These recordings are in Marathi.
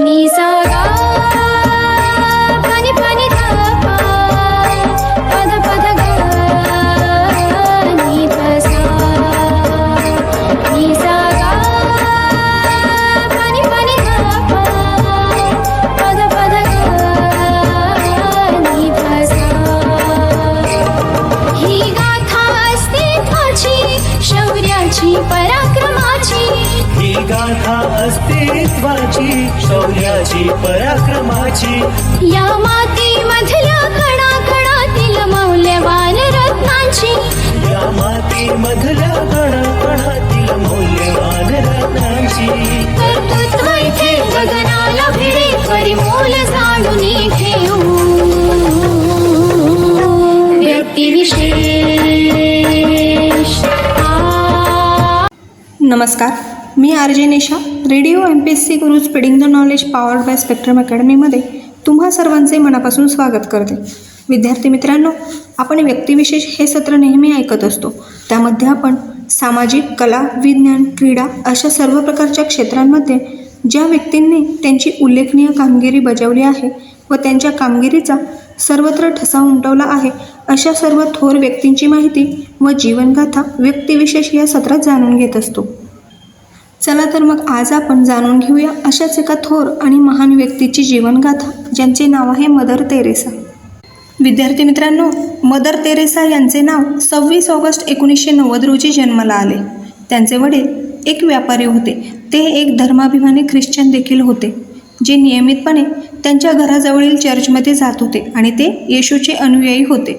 नि सा गा पनि पनि धा पा पद पद गा नि ध सा नि सा गा पनि पनि धा पा पद पद गा नि ध सा ही गाथा अस्तित्वाची शौर्याची पराक्रमाची ही गाथा अस्तित्वाची शौर्याची पराक्रमाची या मातीमधल्या कणाकणातील मौल्यवान रत्नांची या मातीमधल्या कणाकणातील मौल्यवान रत्नांची कर्तृत्व इथे गगनाला भिडे परिमोल जाणून घेऊ व्यक्तिविशेष नमस्कार, मी RJ. Nisha. Radio MPSC Guru spreading the knowledge powered by Spectrum अकॅडमीमध्ये तुम्हा सर्वांचे मनापासून स्वागत करते. विद्यार्थी मित्रांनो, आपण व्यक्तिविशेष हे सत्र नेहमी ऐकत असतो. त्यामध्ये आपण सामाजिक, कला, विज्ञान, क्रीडा अशा सर्व प्रकारच्या क्षेत्रांमध्ये ज्या व्यक्तींनी त्यांची उल्लेखनीय कामगिरी बजावली आहे व त्यांच्या कामगिरीचा सर्वत्र ठसा उमटवला आहे अशा सर्व थोर व्यक्तींची माहिती व जीवनगाथा व्यक्तिविशेष या सत्रात जाणून घेत असतो. चला तर मग आज आपण जाणून घेऊया अशाच एका थोर आणि महान व्यक्तीची जीवनगाथा, ज्यांचे नाव आहे मदर तेरेसा. विद्यार्थी मित्रांनो, मदर तेरेसा यांचे नाव 26 ऑगस्ट 1990 रोजी जन्माला आले. त्यांचे वडील एक व्यापारी होते. ते एक धर्माभिमानी ख्रिश्चन देखील होते, जे नियमितपणे त्यांच्या घराजवळील चर्चमध्ये जात होते आणि ते येशूचे अनुयायी होते.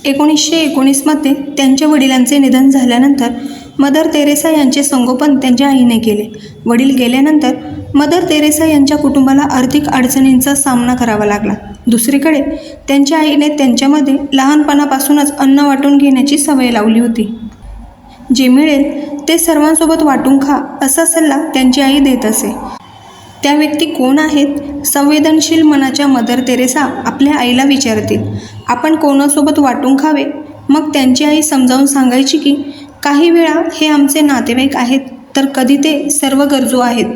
1919मध्ये त्यांच्या वडिलांचे निधन झाल्यानंतर मदर तेरेसा यांचे संगोपन त्यांच्या आईने केले. वडील गेल्यानंतर मदर तेरेसा यांच्या कुटुंबाला आर्थिक अडचणींचा सामना करावा लागला. दुसरीकडे त्यांच्या आईने त्यांच्यामध्ये लहानपणापासूनच अन्न वाटून घेण्याची सवय लावली होती. जे मिळेल ते सर्वांसोबत वाटून खा असा सल्ला त्यांची आई देत असे. त्या व्यक्ती कोण आहेत? संवेदनशील मनाच्या मदर तेरेसा आपल्या आईला विचारतील, आपण कोणासोबत वाटून खावे? मग त्यांची आई समजावून सांगायची की काही वेळा हे आमचे नातेवाईक आहेत, तर कधी ते सर्व गरजू आहेत.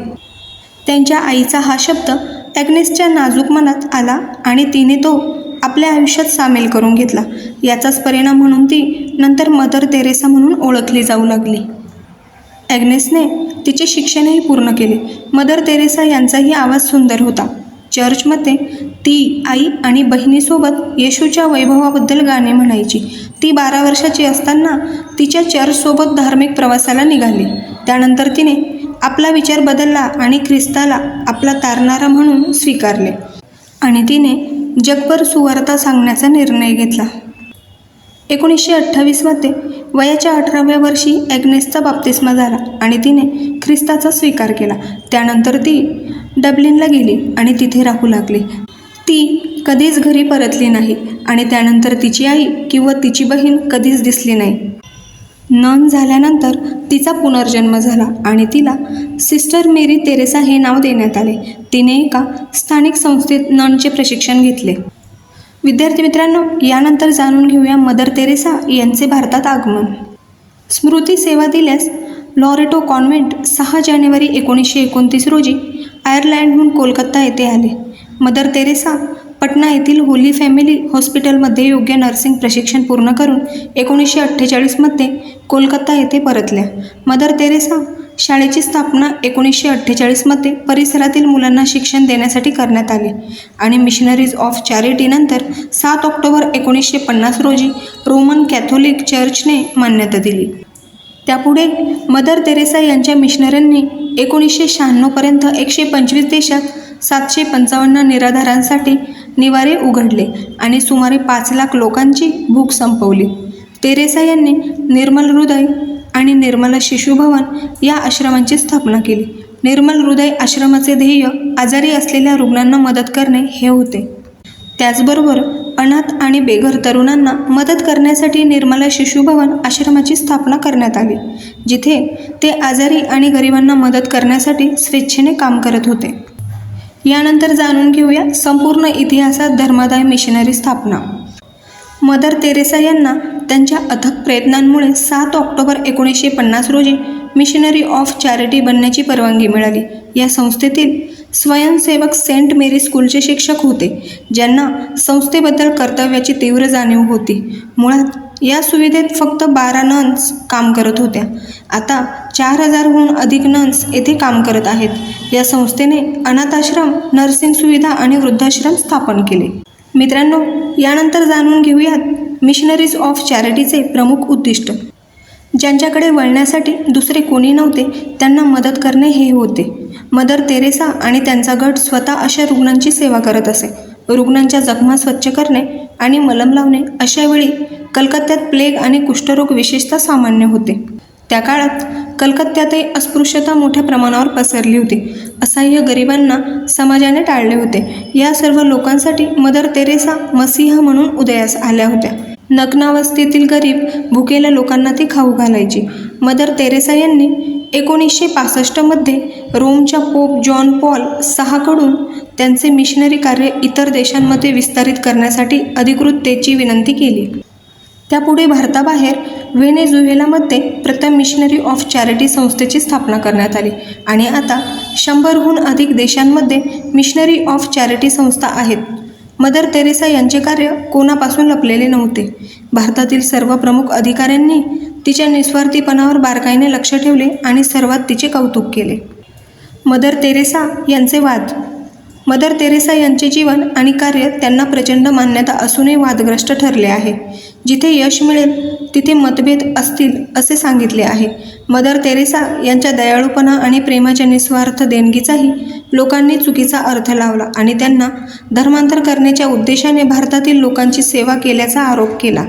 त्यांच्या आईचा हा शब्द ॲग्नेसच्या नाजूक मनात आला आणि तिने तो आपल्या आयुष्यात सामील करून घेतला. याचाच परिणाम म्हणून ती नंतर मदर तेरेसा म्हणून ओळखली जाऊ लागली. ॲग्नेसने तिचे शिक्षणही पूर्ण केले. मदर तेरेसा यांचाही आवाज सुंदर होता. चर्चमध्ये ती आई आणि बहिणीसोबत येशूच्या वैभवाबद्दल गाणे म्हणायची. ती 12 वर्षाची असताना तिच्या चर्चसोबत धार्मिक प्रवासाला निघाली. त्यानंतर तिने आपला विचार बदलला आणि ख्रिस्ताला आपला तारणारा म्हणून स्वीकारले आणि तिने जगभर सुवार्ता सांगण्याचा निर्णय घेतला. 1928मध्ये वयाच्या 18व्या वर्षी ॲग्नेसचा बाप्तिस्मा झाला आणि तिने ख्रिस्ताचा स्वीकार केला. त्यानंतर ती डब्लिनला गेली आणि तिथे राहू लागली. ती कधीच घरी परतली नाही आणि त्यानंतर तिची आई किंवा तिची बहीण कधीच दिसली नाही. नन झाल्यानंतर तिचा पुनर्जन्म झाला आणि तिला सिस्टर मेरी तेरेसा हे नाव देण्यात आले. तिने एका स्थानिक संस्थेत ननचे प्रशिक्षण घेतले. विद्यार्थी मित्रांनो, यानंतर जाणून घेऊया मदर तेरेसा यांचे भारतात आगमन. स्मृती सेवा दिल्यास लॉरेटो कॉन्व्हेंट 6 जानेवारी 1929 रोजी आयर्लंडहून कोलकाता येथे आले. मदर तेरेसा पटना येथील होली फॅमिली हॉस्पिटलमध्ये योग्य नर्सिंग प्रशिक्षण पूर्ण करून 1948मध्ये कोलकाता येथे परतल्या. मदर तेरेसा शाळेची स्थापना 1948मध्ये परिसरातील मुलांना शिक्षण देण्यासाठी करण्यात आली आणि मिशनरीज ऑफ चॅरिटीनंतर 7 ऑक्टोबर 1950 रोजी रोमन कॅथोलिक चर्चने मान्यता दिली. त्यापुढे मदर तेरेसा यांच्या मिशनरींनी 1996पर्यंत 125 देशात 755 निराधारांसाठी निवारे उघडले आणि सुमारे 5 लाख लोकांची भूक संपवली. तेरेसा यांनी निर्मल हृदय आणि निर्मल शिशु भवन या आश्रमांची स्थापना केली. निर्मल हृदय आश्रमाचे ध्येय आजारी असलेल्या रुग्णांना मदत करणे हे होते. त्याचबरोबर अनाथ आणि बेघर तरुणांना मदत करण्यासाठी निर्मला शिशु भवन आश्रमाची स्थापना करण्यात आली, जिथे ते आजारी आणि गरिबांना मदत करण्यासाठी स्वेच्छेने काम करत होते. यानंतर जाणून घेऊया संपूर्ण इतिहासात धर्मादाय मिशनरी स्थापना. मदर तेरेसा यांना त्यांच्या अथक प्रयत्नांमुळे 7 ऑक्टोबर 1950 रोजी मिशनरी ऑफ चॅरिटी बनण्याची परवानगी मिळाली. या संस्थेतील स्वयंसेवक सेंट मेरी स्कूलचे शिक्षक होते, ज्यांना संस्थेबद्दल कर्तव्याची तीव्र जाणीव होती. मुळात या सुविधेत फक्त 12 नन्स काम करत होत्या. आता 4000हून अधिक नन्स येथे काम करत आहेत. या संस्थेने अनाथाश्रम, नर्सिंग सुविधा आणि वृद्धाश्रम स्थापन केले. मित्रांनो, यानंतर जाणून घेऊयात मिशनरीज ऑफ चॅरिटीचे प्रमुख उद्दिष्ट. ज्यांच्याकडे वळण्यासाठी दुसरे कोणी नव्हते त्यांना मदत करणे हे होते. मदर तेरेसा आणि त्यांचा गट स्वतः अशा रुग्णांची सेवा करत असे. रुग्णांच्या जखमा स्वच्छ करणे आणि मलम लावणे. अशा वेळी कलकत्त्यात प्लेग आणि कुष्ठरोग विशेषतः सामान्य होते. त्या काळात कलकत्त्यातही अस्पृश्यता मोठ्या प्रमाणावर पसरली होती. असहाय्य गरिबांना समाजाने टाळले होते. या सर्व लोकांसाठी मदर तेरेसा मसीहा म्हणून उदयास आल्या होत्या. नग्नावस्थेतील गरीब भुकेल्या लोकांना ती खाऊ घालायची. मदर तेरेसा यांनी 1965मध्ये रोमच्या पोप जॉन पॉल 6 कडून त्यांचे मिशनरी कार्य इतर देशांमध्ये विस्तारित करण्यासाठी अधिकृततेची विनंती केली. त्यापुढे भारताबाहेर व्हेनेझुएलामध्ये प्रथम मिशनरी ऑफ चॅरिटी संस्थेची स्थापना करण्यात आली आणि आता 100हून अधिक देशांमध्ये मिशनरी ऑफ चॅरिटी संस्था आहेत. मदर तेरेसा यांचे कार्य कोणापासून लपलेले नव्हते. भारतातील सर्व प्रमुख अधिकाऱ्यांनी तिच्या निस्वार्थीपणावर बारकाईने लक्ष ठेवले आणि सर्वात तिचे कौतुक केले. मदर तेरेसा यांचे वाद. मदर तेरेसा यांचे जीवन आणि कार्य त्यांना प्रचंड मान्यता असूनही वादग्रस्त ठरले आहे. जिथे यश मिळेल तिथे मतभेद असतील असे सांगितले आहे. मदर तेरेसा यांच्या दयाळूपणा आणि प्रेमाच्या निस्वार्थ देणगीचाही लोकांनी चुकीचा अर्थ लावला आणि त्यांना धर्मांतर करण्याच्या उद्देशाने भारतातील लोकांची सेवा केल्याचा आरोप केला.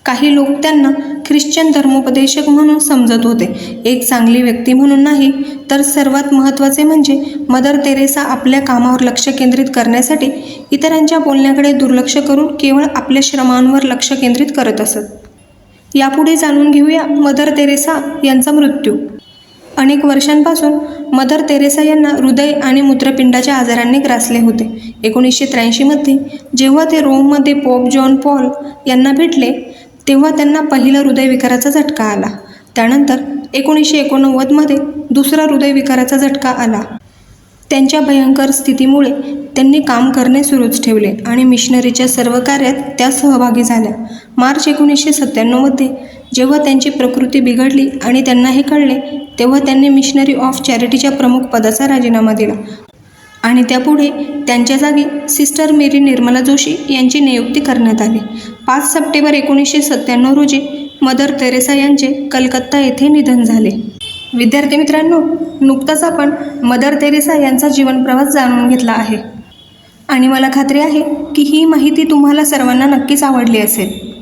काही लोक त्यांना ख्रिश्चन धर्मोपदेशक म्हणून समजत होते. एक चांगली व्यक्ती म्हणून नाही, तर सर्वात महत्त्वाचे म्हणजे मदर तेरेसा आपल्या कामावर लक्ष केंद्रित करण्यासाठी इतरांच्या बोलण्याकडे दुर्लक्ष करून केवळ आपल्या श्रमांवर लक्ष केंद्रित करत असत. यापुढे जाणून घेऊया मदर तेरेसा यांचा मृत्यू. अनेक वर्षांपासून मदर तेरेसा यांना हृदय आणि मूत्रपिंडाच्या आजारांनी ग्रासले होते. 1983मध्ये जेव्हा ते रोममध्ये पोप जॉन पॉल यांना भेटले तेव्हा त्यांना पहिला हृदयविकाराचा झटका आला. त्यानंतर 1989मध्ये दुसरा हृदयविकाराचा झटका आला. त्यांच्या भयंकर स्थितीमुळे त्यांनी काम करणे सुरूच ठेवले आणि मिशनरीच्या सर्व कार्यात त्या सहभागी झाल्या. मार्च 1997मध्ये जेव्हा त्यांची प्रकृती बिघडली आणि त्यांना हे कळले तेव्हा त्यांनी मिशनरी ऑफ चॅरिटीच्या प्रमुख पदाचा राजीनामा दिला आणि त्यापुढे त्यांच्या जागी सिस्टर मेरी निर्मला जोशी यांची नियुक्ती करण्यात आली. 5 सप्टेंबर 1997 रोजी मदर तेरेसा यांचे कलकत्ता येथे निधन झाले. विद्यार्थी मित्रांनो, नुकताच आपण मदर तेरेसा यांचा जीवनप्रवास जाणून घेतला आहे आणि मला खात्री आहे की ही माहिती तुम्हाला सर्वांना नक्कीच आवडली असेल.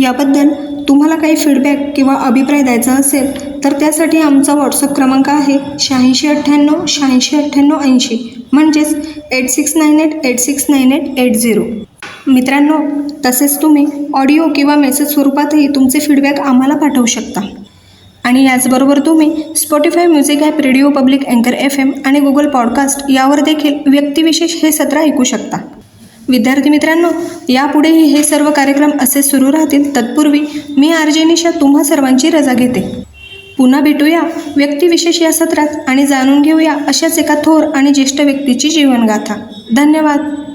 याबद्दल तुम्हाला काही फीडबॅक किंवा अभिप्राय द्यायचा असेल तर त्यासाठी आमचा व्हॉट्सअप क्रमांक आहे 8698 8698 80, म्हणजेच 8698869880. मित्रांनो, तसेच तुम्ही ऑडिओ किंवा मेसेज स्वरूपातही तुमचे फीडबॅक आम्हाला पाठवू शकता. आणि याचबरोबर तुम्ही Spotify music app, radio public, अँकर FM आणि गुगल पॉडकास्ट यावर देखील व्यक्तिविशेष हे सत्र ऐकू शकता. विद्यार्थी मित्रांनो, यापुढेही हे सर्व कार्यक्रम असे सुरू राहतील. तत्पूर्वी मी RJ निशा तुम्हा सर्वांची रजा घेते. पुन्हा भेटूया व्यक्तिविशेष या सत्रात आणि जाणून घेऊया अशाच एका थोर आणि ज्येष्ठ व्यक्तीची जीवनगाथा. धन्यवाद.